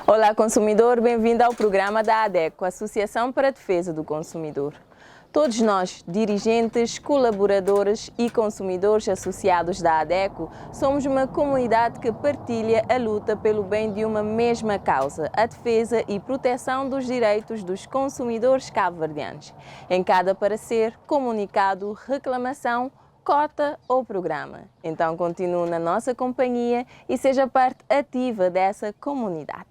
Olá, consumidor, bem-vindo ao programa da ADECO, Associação para a Defesa do Consumidor. Todos nós, dirigentes, colaboradores e consumidores associados da ADECO, somos uma comunidade que partilha a luta pelo bem de uma mesma causa, a defesa e proteção dos direitos dos consumidores cabo-verdianos. Em cada parecer, comunicado, reclamação, cota ou programa. Então continue na nossa companhia e seja parte ativa dessa comunidade.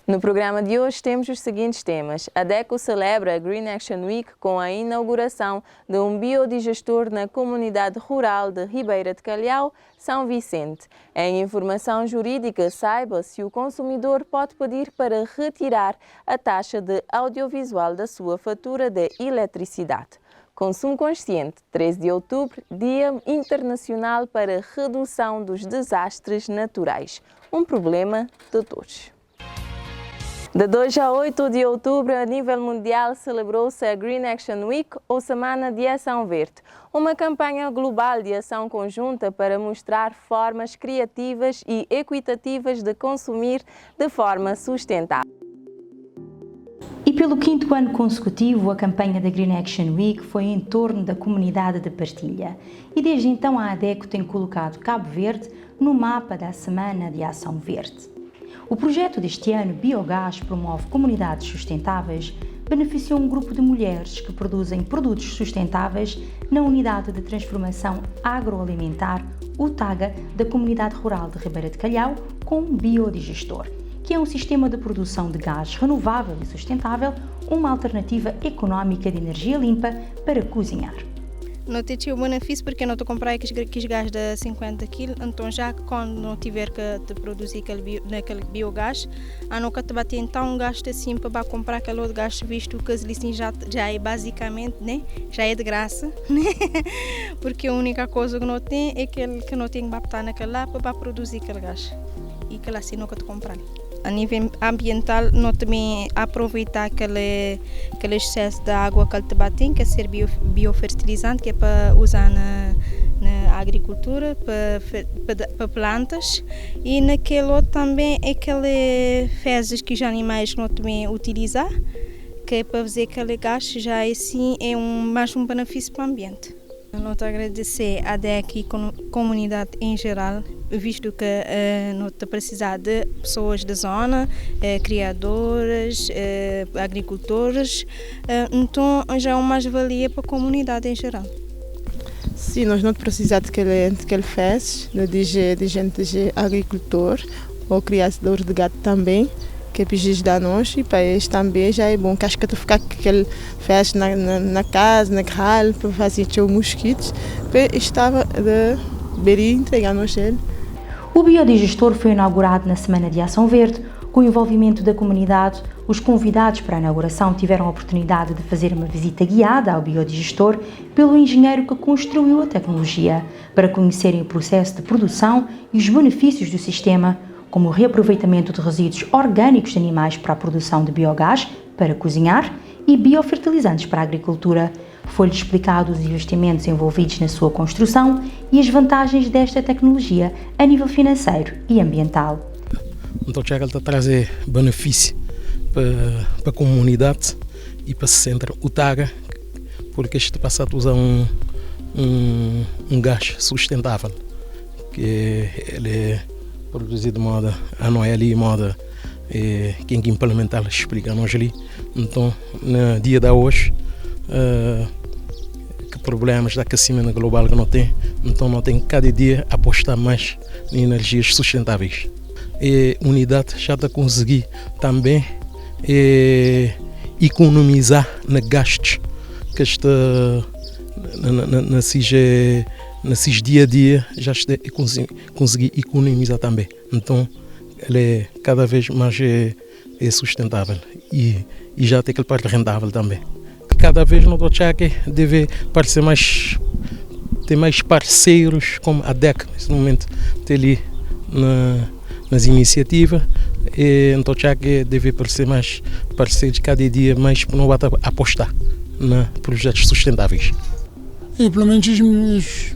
No programa de hoje temos os seguintes temas. A ADECO celebra a Green Action Week com a inauguração de um biodigestor na comunidade rural de Ribeira de Calhau, São Vicente. Em informação jurídica, saiba se o consumidor pode pedir para retirar a taxa de audiovisual da sua fatura de eletricidade. Consumo consciente, 13 de outubro, Dia Internacional para a Redução dos Desastres Naturais. Um problema de todos. De 2 a 8 de outubro, a nível mundial, celebrou-se a Green Action Week, ou Semana de Ação Verde, uma campanha global de ação conjunta para mostrar formas criativas e equitativas de consumir de forma sustentável. E pelo 5º ano consecutivo, a campanha da Green Action Week foi em torno da comunidade de partilha. E desde então a ADECO tem colocado Cabo Verde no mapa da Semana de Ação Verde. O projeto deste ano, Biogás, promove comunidades sustentáveis, beneficiou um grupo de mulheres que produzem produtos sustentáveis na Unidade de Transformação Agroalimentar, UTAGA, da Comunidade Rural de Ribeira de Calhau, com um biodigestor, que é um sistema de produção de gás renovável e sustentável, uma alternativa económica de energia limpa para cozinhar. Não tive o benefício porque não estou a comprar aqueles gás de 50 kg, então já quando não tiver que produzir aquele biogás, a nunca te bater então um gasto assim para comprar aquele outro gás, visto que assim já é basicamente, né? Já é de graça, né? Porque a única coisa que não tem é que não tem que bater naquele lá para produzir aquele gás e que lá assim nunca te comprar. A nível ambiental, nós também aproveitar aquele excesso de água que ele tem, que é ser biofertilizante, que é para usar na agricultura, para plantas. E naquele outro também é aquele fezes que os animais não também utilizar, que é para fazer aquele gás, já assim é mais um benefício para o ambiente. Nós agradecer a ADECO e a comunidade em geral, visto que nós precisamos de pessoas da zona, criadoras, agricultores, então já é uma mais-valia para a comunidade em geral. Sim, nós não precisamos de que ele faz, de gente de agricultor ou criador de gato também, que precisa da nós, e para eles também já é bom, que acho que tu ficar com aquele fez na casa, na carralho, para fazer os mosquitos, que estava de berir entregar-nos ele. O biodigestor foi inaugurado na Semana de Ação Verde, com o envolvimento da comunidade. Os convidados para a inauguração tiveram a oportunidade de fazer uma visita guiada ao biodigestor pelo engenheiro que construiu a tecnologia, para conhecerem o processo de produção e os benefícios do sistema, como o reaproveitamento de resíduos orgânicos de animais para a produção de biogás para cozinhar e biofertilizantes para a agricultura. Foi-lhes explicado os investimentos envolvidos na sua construção e as vantagens desta tecnologia a nível financeiro e ambiental. Então, ele está a trazer benefício para a comunidade e para o centro UTAGA, porque este passa a usar um gás sustentável, que ele é produzido de modo anual e modo quem implementar explica-nos ali. Então, no dia de hoje, que problemas de aquecimento global que não tem, então não tem cada dia apostar mais em energias sustentáveis. E a unidade já está a conseguir também economizar na gastos que está nesses dia a dia, já está a conseguir economizar também. Então ele é cada vez mais sustentável e já tem aquele parte rentável também. Cada vez no Dochaque deve parecer ter mais parceiros, como a ADECO nesse momento tem ali nas iniciativas, e então Dochaque deve parecer mais parceiros cada dia, mais para não apostar em projetos sustentáveis. E pelo menos os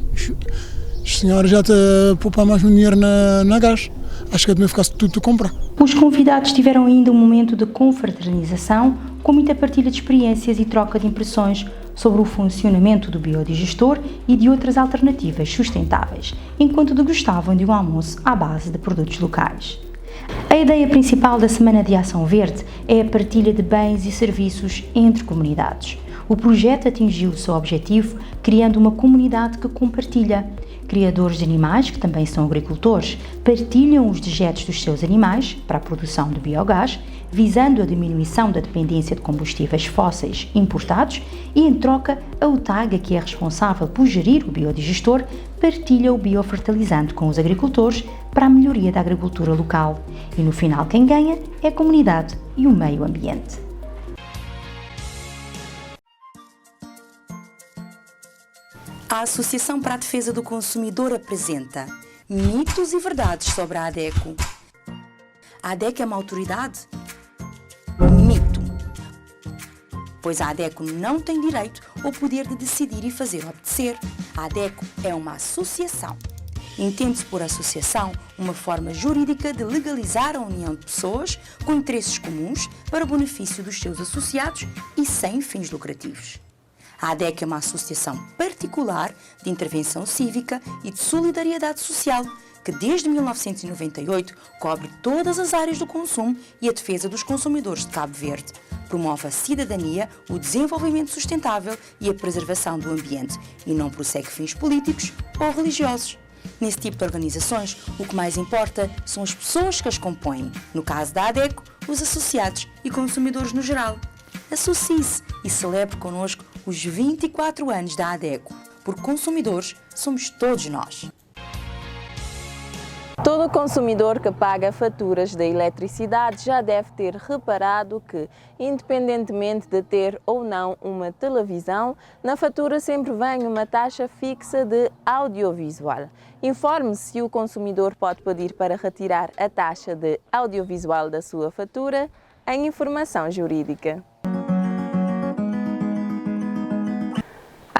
senhores já te poupam mais dinheiro na gás. acho que é de ficar tudo a comprar. Os convidados tiveram ainda um momento de confraternização, com muita partilha de experiências e troca de impressões sobre o funcionamento do biodigestor e de outras alternativas sustentáveis, enquanto degustavam de um almoço à base de produtos locais. A ideia principal da Semana de Ação Verde é a partilha de bens e serviços entre comunidades. O projeto atingiu o seu objetivo criando uma comunidade que compartilha. Criadores de animais, que também são agricultores, partilham os dejetos dos seus animais para a produção de biogás, visando a diminuição da dependência de combustíveis fósseis importados, e em troca a UTAG, que é responsável por gerir o biodigestor, partilha o biofertilizante com os agricultores para a melhoria da agricultura local. E no final quem ganha é a comunidade e o meio ambiente. A Associação para a Defesa do Consumidor apresenta mitos e verdades sobre a ADECO. A ADECO é uma autoridade? Mito. Pois a ADECO não tem direito ou poder de decidir e fazer obedecer. A ADECO é uma associação. Entende-se por associação uma forma jurídica de legalizar a união de pessoas com interesses comuns para o benefício dos seus associados e sem fins lucrativos. A ADECO é uma associação particular de intervenção cívica e de solidariedade social que desde 1998 cobre todas as áreas do consumo e a defesa dos consumidores de Cabo Verde. Promove a cidadania, o desenvolvimento sustentável e a preservação do ambiente e não prossegue fins políticos ou religiosos. Nesse tipo de organizações, o que mais importa são as pessoas que as compõem. No caso da ADECO, os associados e consumidores no geral. Associe-se e celebre connosco os 24 anos da ADECO. Por consumidores, somos todos nós. Todo consumidor que paga faturas da eletricidade já deve ter reparado que, independentemente de ter ou não uma televisão, na fatura sempre vem uma taxa fixa de audiovisual. Informe-se se o consumidor pode pedir para retirar a taxa de audiovisual da sua fatura em informação jurídica.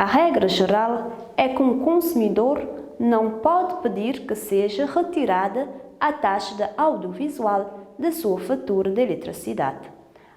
A regra geral é que um consumidor não pode pedir que seja retirada a taxa de audiovisual da sua fatura de eletricidade.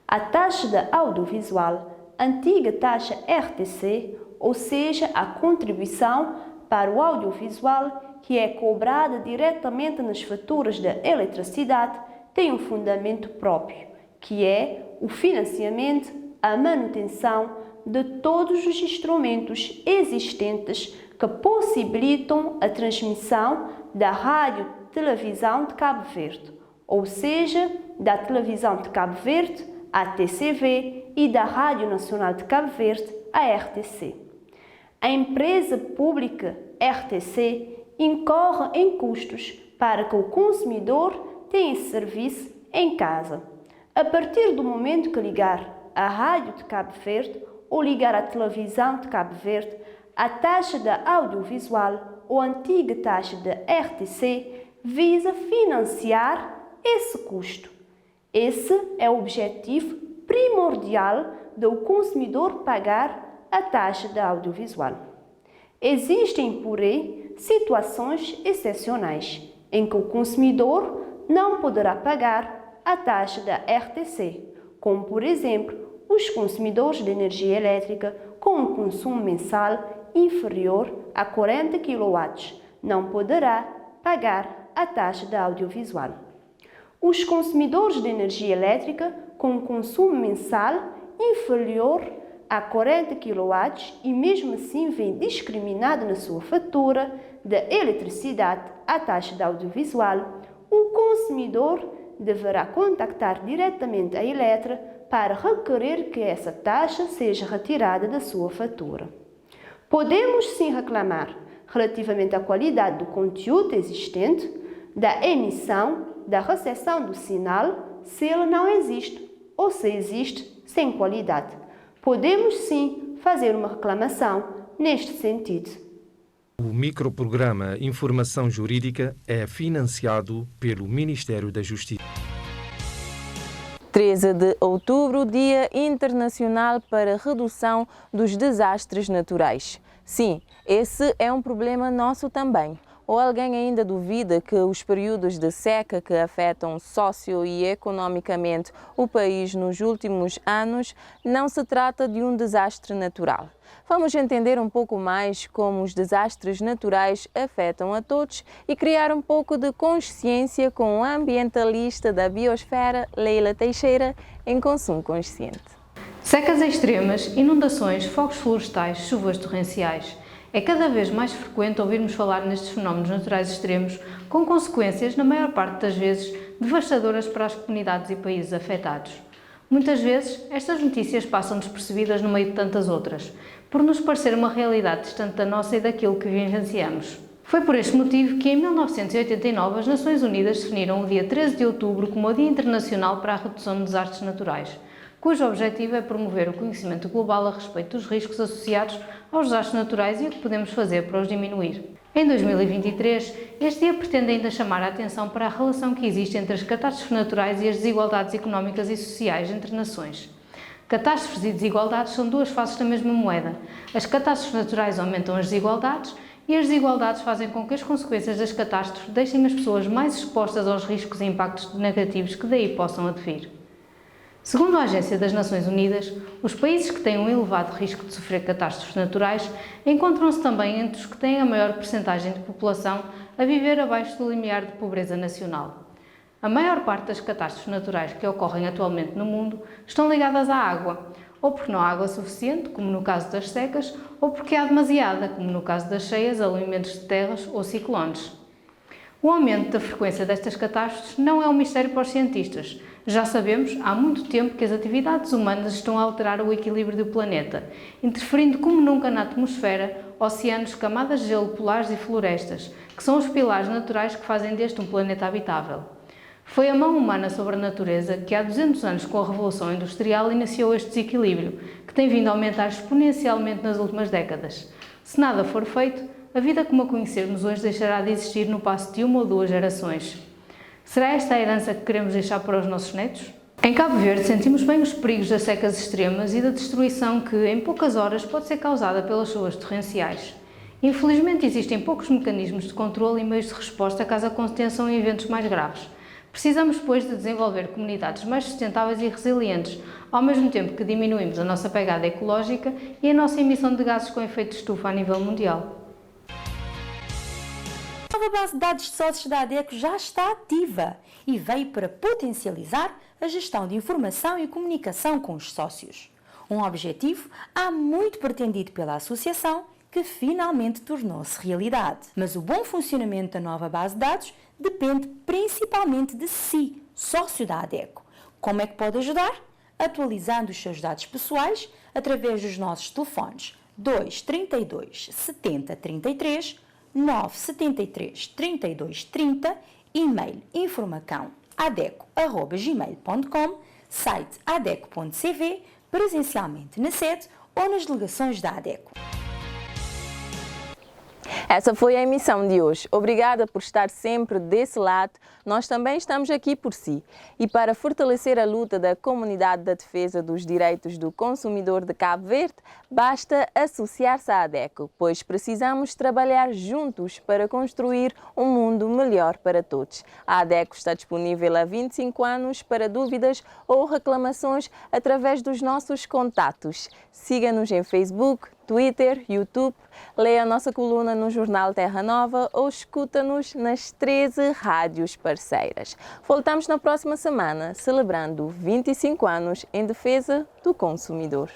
A taxa de audiovisual, antiga taxa RTC, ou seja, a contribuição para o audiovisual que é cobrada diretamente nas faturas da eletricidade, tem um fundamento próprio, que é o financiamento, a manutenção de todos os instrumentos existentes que possibilitam a transmissão da Rádio-Televisão de Cabo Verde, ou seja, da Televisão de Cabo Verde, a TCV, e da Rádio Nacional de Cabo Verde, a RTC. A empresa pública RTC incorre em custos para que o consumidor tenha esse serviço em casa. A partir do momento que ligar a Rádio de Cabo Verde ou ligar a Televisão de Cabo Verde, a taxa da audiovisual ou antiga taxa da RTC visa financiar esse custo. Esse é o objetivo primordial do consumidor pagar a taxa da audiovisual. Existem, porém, situações excepcionais em que o consumidor não poderá pagar a taxa da RTC, como, por exemplo, os consumidores de energia elétrica com um consumo mensal inferior a 40 kW não poderá pagar a taxa da audiovisual. Os consumidores de energia elétrica com consumo mensal inferior a 40 kW e mesmo assim vem discriminado na sua fatura de eletricidade a taxa da audiovisual, o consumidor deverá contactar diretamente a Eletra para requerer que essa taxa seja retirada da sua fatura. Podemos sim reclamar relativamente à qualidade do conteúdo existente, da emissão, da recepção do sinal, se ele não existe ou se existe sem qualidade. Podemos sim fazer uma reclamação neste sentido. O microprograma Informação Jurídica é financiado pelo Ministério da Justiça. 13 de outubro, Dia Internacional para a Redução dos Desastres Naturais. Sim, esse é um problema nosso também. Ou alguém ainda duvida que os períodos de seca que afetam socio e economicamente o país nos últimos anos não se trata de um desastre natural? Vamos entender um pouco mais como os desastres naturais afetam a todos e criar um pouco de consciência com a ambientalista da biosfera, Leila Teixeira, em Consumo Consciente. Secas extremas, inundações, fogos florestais, chuvas torrenciais. É cada vez mais frequente ouvirmos falar nestes fenómenos naturais extremos, com consequências, na maior parte das vezes, devastadoras para as comunidades e países afetados. Muitas vezes, estas notícias passam despercebidas no meio de tantas outras, por nos parecer uma realidade distante da nossa e daquilo que vivenciamos. Foi por este motivo que, em 1989, as Nações Unidas definiram o dia 13 de outubro como o Dia Internacional para a Redução de Desastres Naturais, cujo objetivo é promover o conhecimento global a respeito dos riscos associados aos desastres naturais e o que podemos fazer para os diminuir. Em 2023, este dia pretende ainda chamar a atenção para a relação que existe entre as catástrofes naturais e as desigualdades económicas e sociais entre nações. Catástrofes e desigualdades são duas faces da mesma moeda. As catástrofes naturais aumentam as desigualdades e as desigualdades fazem com que as consequências das catástrofes deixem as pessoas mais expostas aos riscos e impactos negativos que daí possam advir. Segundo a Agência das Nações Unidas, os países que têm um elevado risco de sofrer catástrofes naturais encontram-se também entre os que têm a maior percentagem de população a viver abaixo do limiar de pobreza nacional. A maior parte das catástrofes naturais que ocorrem atualmente no mundo estão ligadas à água, ou porque não há água suficiente, como no caso das secas, ou porque há demasiada, como no caso das cheias, alagamentos de terras ou ciclones. O aumento da frequência destas catástrofes não é um mistério para os cientistas. Já sabemos há muito tempo que as atividades humanas estão a alterar o equilíbrio do planeta, interferindo como nunca na atmosfera, oceanos, camadas de gelo polares e florestas, que são os pilares naturais que fazem deste um planeta habitável. Foi a mão humana sobre a natureza que há 200 anos, com a Revolução Industrial, iniciou este desequilíbrio, que tem vindo a aumentar exponencialmente nas últimas décadas. Se nada for feito, a vida como a conhecermos hoje deixará de existir no passo de 1 ou 2 gerações. Será esta a herança que queremos deixar para os nossos netos? Em Cabo Verde sentimos bem os perigos das secas extremas e da destruição que, em poucas horas, pode ser causada pelas chuvas torrenciais. Infelizmente existem poucos mecanismos de controle e meios de resposta caso aconteçam em eventos mais graves. Precisamos, pois, de desenvolver comunidades mais sustentáveis e resilientes, ao mesmo tempo que diminuímos a nossa pegada ecológica e a nossa emissão de gases com efeito de estufa a nível mundial. A nova base de dados de sócios da ADECO já está ativa e veio para potencializar a gestão de informação e comunicação com os sócios. Um objetivo há muito pretendido pela associação que finalmente tornou-se realidade. Mas o bom funcionamento da nova base de dados depende principalmente de si, sócio da ADECO. Como é que pode ajudar? Atualizando os seus dados pessoais através dos nossos telefones 232 70 33 973 32 30, e-mail informacão@adeco@gmail.com, site adeco.cv, presencialmente na sede ou nas delegações da ADECO. Essa foi a emissão de hoje. Obrigada por estar sempre desse lado. Nós também estamos aqui por si. E para fortalecer a luta da comunidade da defesa dos direitos do consumidor de Cabo Verde, basta associar-se à ADECO, pois precisamos trabalhar juntos para construir um mundo melhor para todos. A ADECO está disponível há 25 anos para dúvidas ou reclamações através dos nossos contatos. Siga-nos em Facebook, Twitter, YouTube, leia a nossa coluna no jornal Terra Nova ou escuta-nos nas 13 rádios parceiras. Voltamos na próxima semana, celebrando 25 anos em defesa do consumidor.